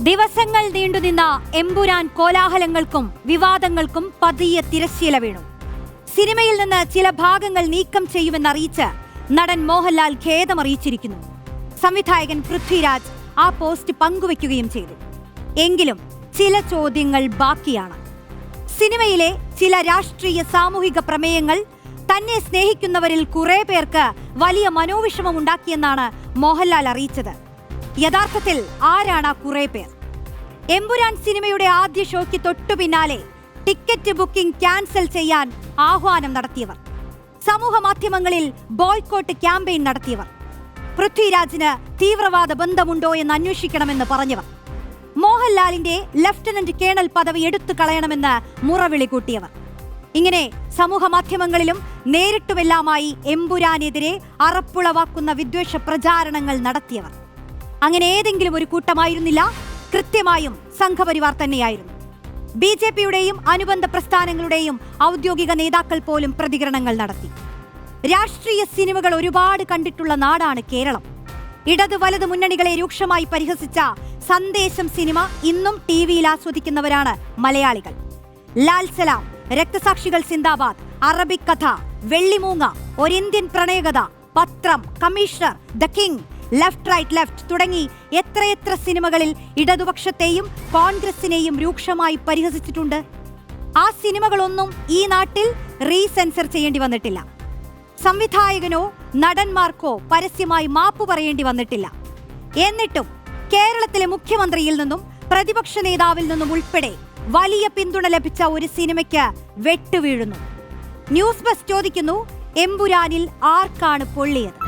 ദിവസങ്ങൾ നീണ്ടുനിന്ന എമ്പുരാൻ കോലാഹലങ്ങൾക്കും വിവാദങ്ങൾക്കും പതിയെ തിരശ്ശീല വീണു. സിനിമയിൽ നിന്ന് ചില ഭാഗങ്ങൾ നീക്കം ചെയ്യുമെന്നറിയിച്ച് നടൻ മോഹൻലാൽ ഖേദമറിയിച്ചിരിക്കുന്നു. സംവിധായകൻ പൃഥ്വിരാജ് ആ പോസ്റ്റ് പങ്കുവയ്ക്കുകയും ചെയ്തു. എങ്കിലും ചില ചോദ്യങ്ങൾ ബാക്കിയാണ്. സിനിമയിലെ ചില രാഷ്ട്രീയ സാമൂഹിക പ്രമേയങ്ങൾ തന്നെ സ്നേഹിക്കുന്നവരിൽ കുറെ പേർക്ക് വലിയ മനോവിഷമം ഉണ്ടാക്കിയെന്നാണ് മോഹൻലാൽ അറിയിച്ചത്. യഥാർത്ഥത്തിൽ ആരാണ് ആ കുറെ പേർ? എമ്പുരാൻ സിനിമയുടെ ആദ്യ ഷോയ്ക്ക് തൊട്ടു പിന്നാലെ ടിക്കറ്റ് ബുക്കിംഗ് ക്യാൻസൽ ചെയ്യാൻ ആഹ്വാനം നടത്തിയവർ, സമൂഹ മാധ്യമങ്ങളിൽ ബോയ്ക്കോട്ട് ക്യാമ്പയിൻ നടത്തിയവർ, പൃഥ്വിരാജിന് തീവ്രവാദ ബന്ധമുണ്ടോ എന്ന് അന്വേഷിക്കണമെന്ന് പറഞ്ഞവർ, മോഹൻലാലിന്റെ ലഫ്റ്റനന്റ് കേണൽ പദവി എടുത്തു കളയണമെന്ന് മുറവിളി കൂട്ടിയവർ, ഇങ്ങനെ സമൂഹ മാധ്യമങ്ങളിലും നേരിട്ടുമെല്ലാമായി എമ്പുരാനെതിരെ അറപ്പുളവാക്കുന്ന വിദ്വേഷ പ്രചാരണങ്ങൾ നടത്തിയവർ. അങ്ങനെ ഏതെങ്കിലും ഒരു കൂട്ടമായിരുന്നില്ല, കൃത്യമായും സംഘപരിവാർ തന്നെയായിരുന്നു. BJPയുടെയും അനുബന്ധ പ്രസ്ഥാനങ്ങളുടെയും ഔദ്യോഗിക നേതാക്കൾ പോലും പ്രതികരണങ്ങൾ നടത്തി. രാഷ്ട്രീയ സിനിമകൾ ഒരുപാട് കണ്ടിട്ടുള്ള നാടാണ് കേരളം. ഇടത് വലത് മുന്നണികളെ രൂക്ഷമായി പരിഹസിച്ച സന്ദേശം സിനിമ ഇന്നും ടിവിയിൽ ആസ്വദിക്കുന്നവരാണ് മലയാളികൾ. ലാൽ സലാം, രക്തസാക്ഷികൾ സിന്ദാബാദ്, അറബിക് കഥ, വെള്ളിമൂങ്ങ, ഒരു Indian Pranayakadha, Pathram, commissioner, the king, left right left തുടങ്ങി എത്രയെത്ര സിനിമകളിൽ ഇടതുപക്ഷത്തെയും കോൺഗ്രസിനെയും രൂക്ഷമായി പരിഹസിച്ചിട്ടുണ്ട്. ആ സിനിമകളൊന്നും ഈ നാട്ടിൽ റീസെൻസർ ചെയ്യേണ്ടി വന്നിട്ടില്ല. സംവിധായകനോ നടന്മാർക്കോ പരസ്യമായി മാപ്പ് പറയേണ്ടി വന്നിട്ടില്ല. എന്നിട്ടും കേരളത്തിലെ മുഖ്യമന്ത്രിയിൽ നിന്നും പ്രതിപക്ഷ നേതാവിൽ നിന്നും ഉൾപ്പെടെ വലിയ പിന്തുണ ലഭിച്ച ഒരു സിനിമയ്ക്ക് വെട്ടുവീഴുന്നു. ന്യൂസ് ബസ് ചോദിക്കുന്നു, എമ്പുരാനിൽ ആർക്കാണ് പൊള്ളിയത്?